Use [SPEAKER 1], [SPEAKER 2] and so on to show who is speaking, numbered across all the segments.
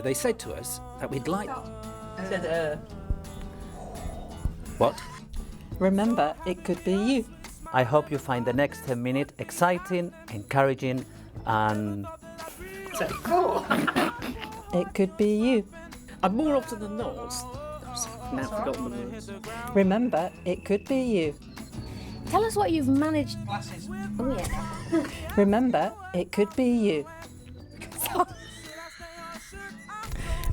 [SPEAKER 1] They said to us that we'd like... What?
[SPEAKER 2] Remember, it could be you.
[SPEAKER 3] I hope you find the next 10 minutes exciting, encouraging, and...
[SPEAKER 4] Cool.
[SPEAKER 2] It could be you.
[SPEAKER 1] And more often than not... Now I've forgotten the words.
[SPEAKER 2] Remember, it could be you.
[SPEAKER 5] Tell us what you've managed... Oh, yeah.
[SPEAKER 2] Remember, it could be you.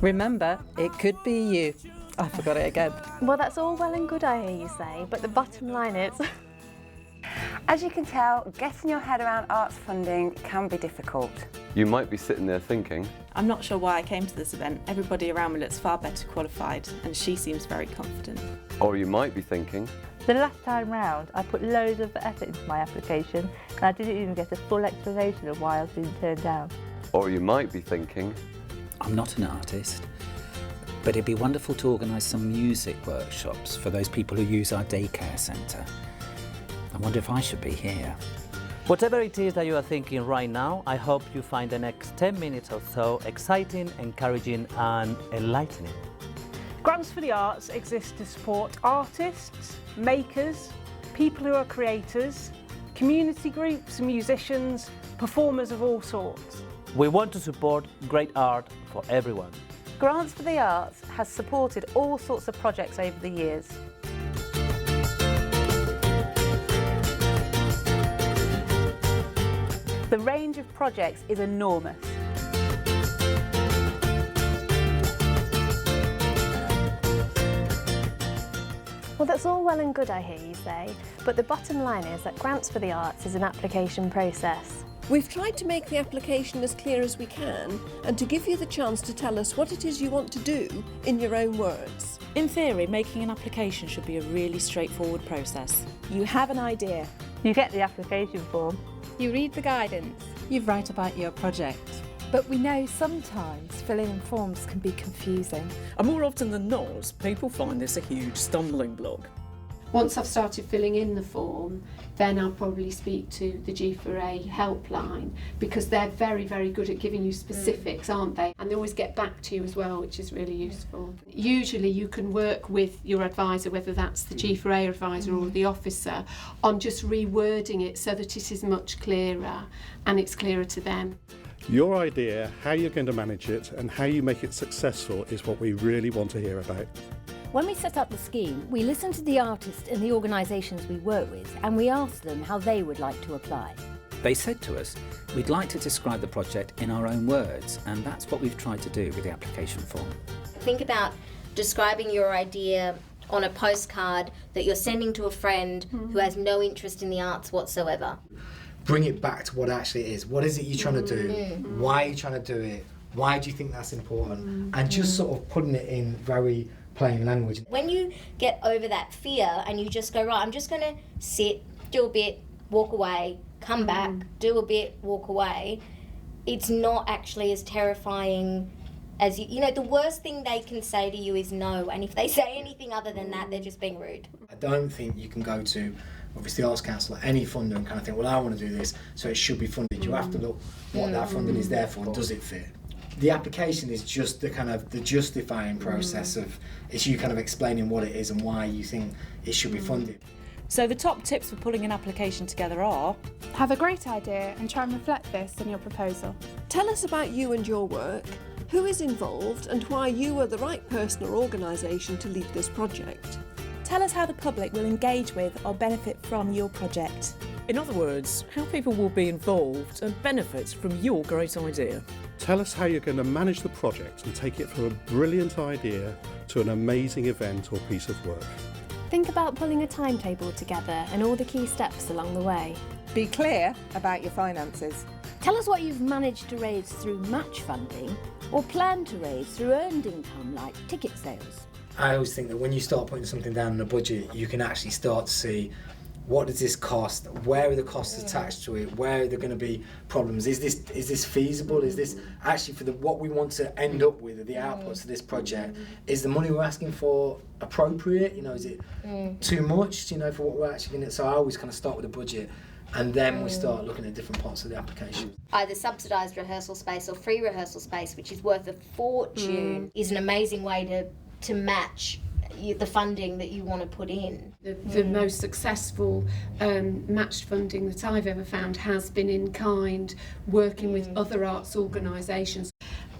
[SPEAKER 2] Remember, it could be you. I forgot it again.
[SPEAKER 5] Well, that's all well and good, I hear you say, but the bottom line is...
[SPEAKER 4] As you can tell, getting your head around arts funding can be difficult.
[SPEAKER 6] You might be sitting there thinking,
[SPEAKER 7] I'm not sure why I came to this event. Everybody around me looks far better qualified and she seems very confident.
[SPEAKER 6] or you might be thinking,
[SPEAKER 8] The last time round, I put loads of effort into my application and I didn't even get a full explanation of why I was being turned down.
[SPEAKER 6] or you might be thinking,
[SPEAKER 1] I'm not an artist, but it'd be wonderful to organise some music workshops for those people who use our daycare centre. I wonder if I should be here.
[SPEAKER 3] Whatever it is that you are thinking right now, I hope you find the next 10 minutes or so exciting, encouraging and enlightening.
[SPEAKER 9] Grants for the Arts exist to support artists, makers, people who are creators, community groups, musicians, performers of all sorts.
[SPEAKER 3] We want to support great art for everyone.
[SPEAKER 4] Grants for the Arts has supported all sorts of projects over the years. The range of projects is enormous.
[SPEAKER 5] Well, that's all well and good, I hear you say, but the bottom line is that Grants for the Arts is an application process.
[SPEAKER 10] We've tried to make the application as clear as we can and to give you the chance to tell us what it is you want to do in your own words.
[SPEAKER 7] In theory, making an application should be a really straightforward process.
[SPEAKER 10] You have an idea.
[SPEAKER 8] You get the application form.
[SPEAKER 11] You read the guidance.
[SPEAKER 2] You write about your project.
[SPEAKER 11] But we know sometimes filling in forms can be confusing.
[SPEAKER 1] And more often than not, people find this a huge stumbling block.
[SPEAKER 12] Once I've started filling in the form, then I'll probably speak to the G4A helpline, because they're very, very good at giving you specifics, aren't they? And they always get back to you as well, which is really useful. Usually you can work with your advisor, whether that's the G4A advisor or the officer, on just rewording it so that it is much clearer and it's clearer to them.
[SPEAKER 13] Your idea, how you're going to manage it and how you make it successful is what we really want to hear about.
[SPEAKER 5] When we set up the scheme, we listened to the artists and the organisations we work with and we asked them how they would like to apply.
[SPEAKER 1] They said to us, we'd like to describe the project in our own words, and that's what we've tried to do with the application form.
[SPEAKER 14] Think about describing your idea on a postcard that you're sending to a friend who has no interest in the arts whatsoever.
[SPEAKER 15] Bring it back to what actually it is. What is it you're trying to do? Why are you trying to do it? Why do you think that's important? And just sort of putting it in very plain language.
[SPEAKER 14] When you get over that fear and you just go, right, I'm just going to sit, do a bit, walk away, come back, do a bit, walk away, it's not actually as terrifying as you know, the worst thing they can say to you is no, and if they say anything other than that, they're just being rude.
[SPEAKER 15] I don't think you can go to, obviously, Arts Council or any funder and kind of think, well, I want to do this, so it should be funded. You have to look what that funding is there for and does it fit? The application is just the kind of the justifying process of, it's you kind of explaining what it is and why you think it should be funded.
[SPEAKER 7] So the top tips for pulling an application together are:
[SPEAKER 11] Have a great idea and try and reflect this in your proposal.
[SPEAKER 10] Tell us about you and your work, who is involved and why you are the right person or organisation to lead this project.
[SPEAKER 7] Tell us how the public will engage with or benefit from your project.
[SPEAKER 1] In other words, how people will be involved and benefit from your great idea.
[SPEAKER 13] Tell us how you're going to manage the project and take it from a brilliant idea to an amazing event or piece of work.
[SPEAKER 5] Think about pulling a timetable together and all the key steps along the way.
[SPEAKER 4] Be clear about your finances.
[SPEAKER 5] Tell us what you've managed to raise through match funding or plan to raise through earned income like ticket sales.
[SPEAKER 15] I always think that when you start putting something down in a budget, you can actually start to see, what does this cost? Where are the costs attached to it? Where are there going to be problems? Is this feasible? Is this actually for what we want to end up with, the outputs of this project? Is the money we're asking for appropriate? You know, is it too much? You know, for what we're actually going to? So I always kind of start with a budget, and then we start looking at different parts of the application.
[SPEAKER 14] Either subsidised rehearsal space or free rehearsal space, which is worth a fortune, is an amazing way to match the funding that you want to put in.
[SPEAKER 12] The most successful matched funding that I've ever found has been in kind, working with other arts organisations.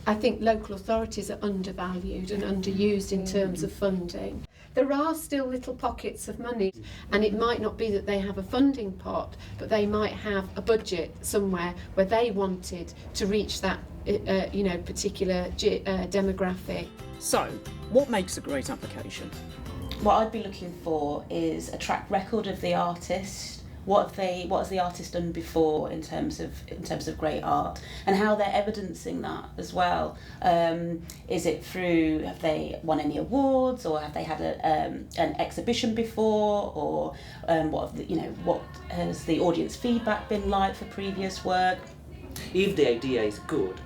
[SPEAKER 12] I think local authorities are undervalued and underused in terms of funding. There are still little pockets of money, and it might not be that they have a funding pot, but they might have a budget somewhere where they wanted to reach that particular demographic.
[SPEAKER 16] So, what makes a great application?
[SPEAKER 17] What I'd be looking for is a track record of the artist. What has the artist done before in terms of great art, and how they're evidencing that as well. Is it through, have they won any awards, or have they had an exhibition before, or what has the audience feedback been like for previous work?
[SPEAKER 3] If the idea is good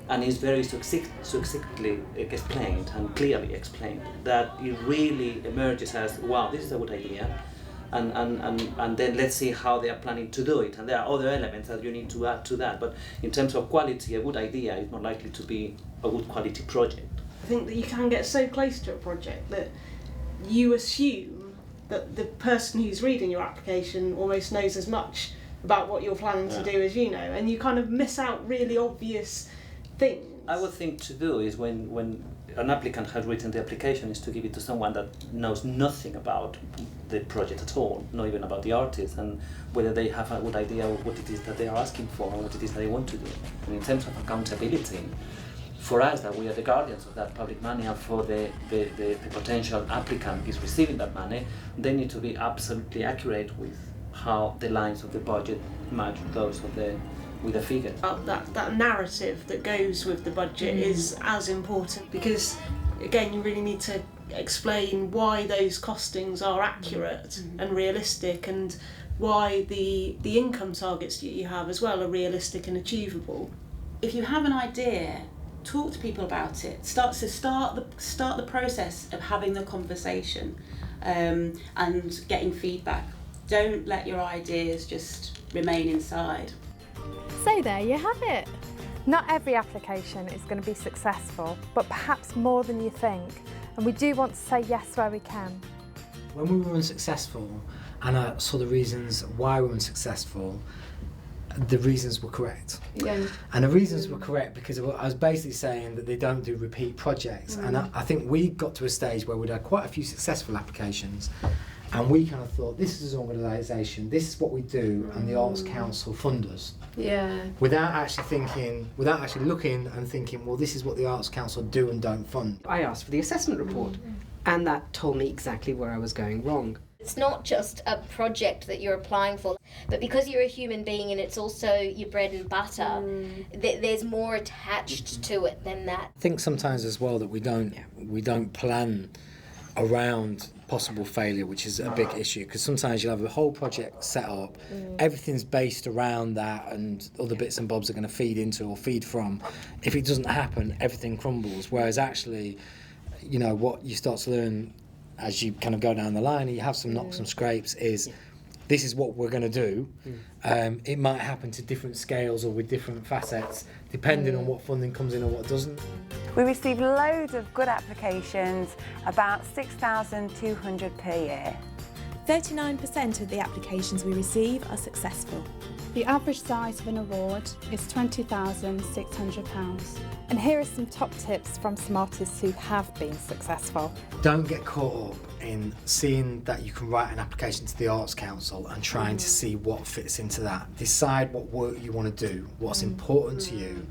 [SPEAKER 3] and is very succinctly explained and clearly explained, that it really emerges as, wow, this is a good idea, and then let's see how they are planning to do it. And there are other elements that you need to add to that. But in terms of quality, a good idea is more likely to be a good quality project.
[SPEAKER 9] I think that you can get so close to a project that you assume that the person who's reading your application almost knows as much about what you're planning to do as you know, and you kind of miss out really obvious things.
[SPEAKER 3] I would think to do is when an applicant has written the application is to give it to someone that knows nothing about the project at all, not even about the artist, and whether they have a good idea of what it is that they are asking for and what it is that they want to do. And in terms of accountability, for us that we are the guardians of that public money, and for the potential applicant is receiving that money, they need to be absolutely accurate with how the lines of the budget match those of with the figure.
[SPEAKER 9] That narrative that goes with the budget is as important, because again you really need to explain why those costings are accurate and realistic, and why the income targets that you have as well are realistic and achievable.
[SPEAKER 17] If you have an idea, talk to people about it. Start the process of having the conversation and getting feedback. Don't let your ideas just remain inside.
[SPEAKER 11] So there you have it. Not every application is going to be successful, but perhaps more than you think. And we do want to say yes where we can.
[SPEAKER 15] When we were unsuccessful, and I saw the reasons why we were unsuccessful, the reasons were correct.
[SPEAKER 12] Yeah.
[SPEAKER 15] And the reasons were correct because I was basically saying that they don't do repeat projects. And I think we got to a stage where we'd had quite a few successful applications, and we kind of thought, this is an organisation, this is what we do, and the Arts Council fund us.
[SPEAKER 12] Yeah.
[SPEAKER 15] Without actually looking and thinking, well, this is what the Arts Council do and don't fund.
[SPEAKER 18] I asked for the assessment report, and that told me exactly where I was going wrong.
[SPEAKER 14] It's not just a project that you're applying for, but because you're a human being and it's also your bread and butter, there's more attached to it than that.
[SPEAKER 15] I think sometimes as well that we don't plan around possible failure, which is a big issue, because sometimes you'll have a whole project set up, everything's based around that, and other bits and bobs are going to feed into or feed from. If it doesn't happen, everything crumbles. Whereas actually, you know, what you start to learn as you kind of go down the line and you have some knocks and scrapes is, this is what we're going to do. It might happen to different scales or with different facets, depending on what funding comes in or what doesn't.
[SPEAKER 4] We receive loads of good applications, about 6,200 per year.
[SPEAKER 19] 39% of the applications we receive are successful.
[SPEAKER 20] The average size of an award is £20,600.
[SPEAKER 11] And here are some top tips from some artists who have been successful.
[SPEAKER 15] Don't get caught up in seeing that you can write an application to the Arts Council and trying to see what fits into that. Decide what work you want to do, what's important to you,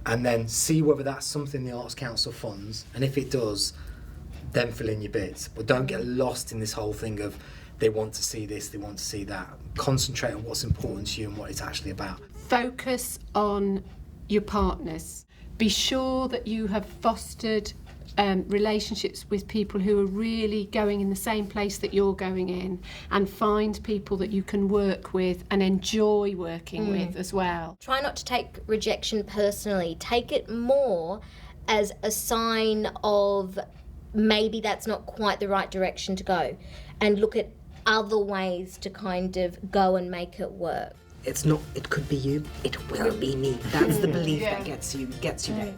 [SPEAKER 15] and then see whether that's something the Arts Council funds, and if it does, then fill in your bits. But don't get lost in this whole thing of they want to see this, they want to see that. Concentrate on what's important to you and what it's actually about.
[SPEAKER 12] Focus on your partners. Be sure that you have fostered relationships with people who are really going in the same place that you're going in, and find people that you can work with and enjoy working with as well.
[SPEAKER 14] Try not to take rejection personally. Take it more as a sign of maybe that's not quite the right direction to go, and look at other ways to kind of go and make it work.
[SPEAKER 18] It's not, it could be you, it will be me. That's the belief that gets you there.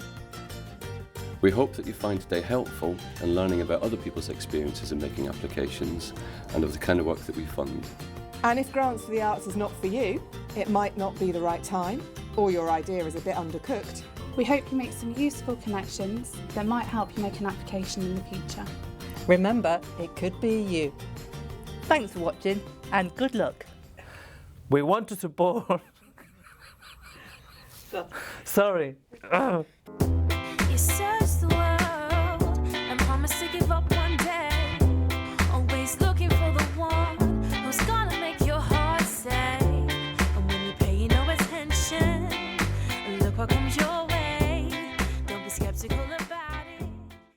[SPEAKER 6] We hope that you find today helpful in learning about other people's experiences in making applications and of the kind of work that we fund.
[SPEAKER 21] And if Grants for the Arts is not for you, it might not be the right time, or your idea is a bit undercooked.
[SPEAKER 20] We hope you make some useful connections that might help you make an application in the future.
[SPEAKER 2] Remember, it could be you.
[SPEAKER 8] Thanks for watching and good luck.
[SPEAKER 22] We want to support. Sorry.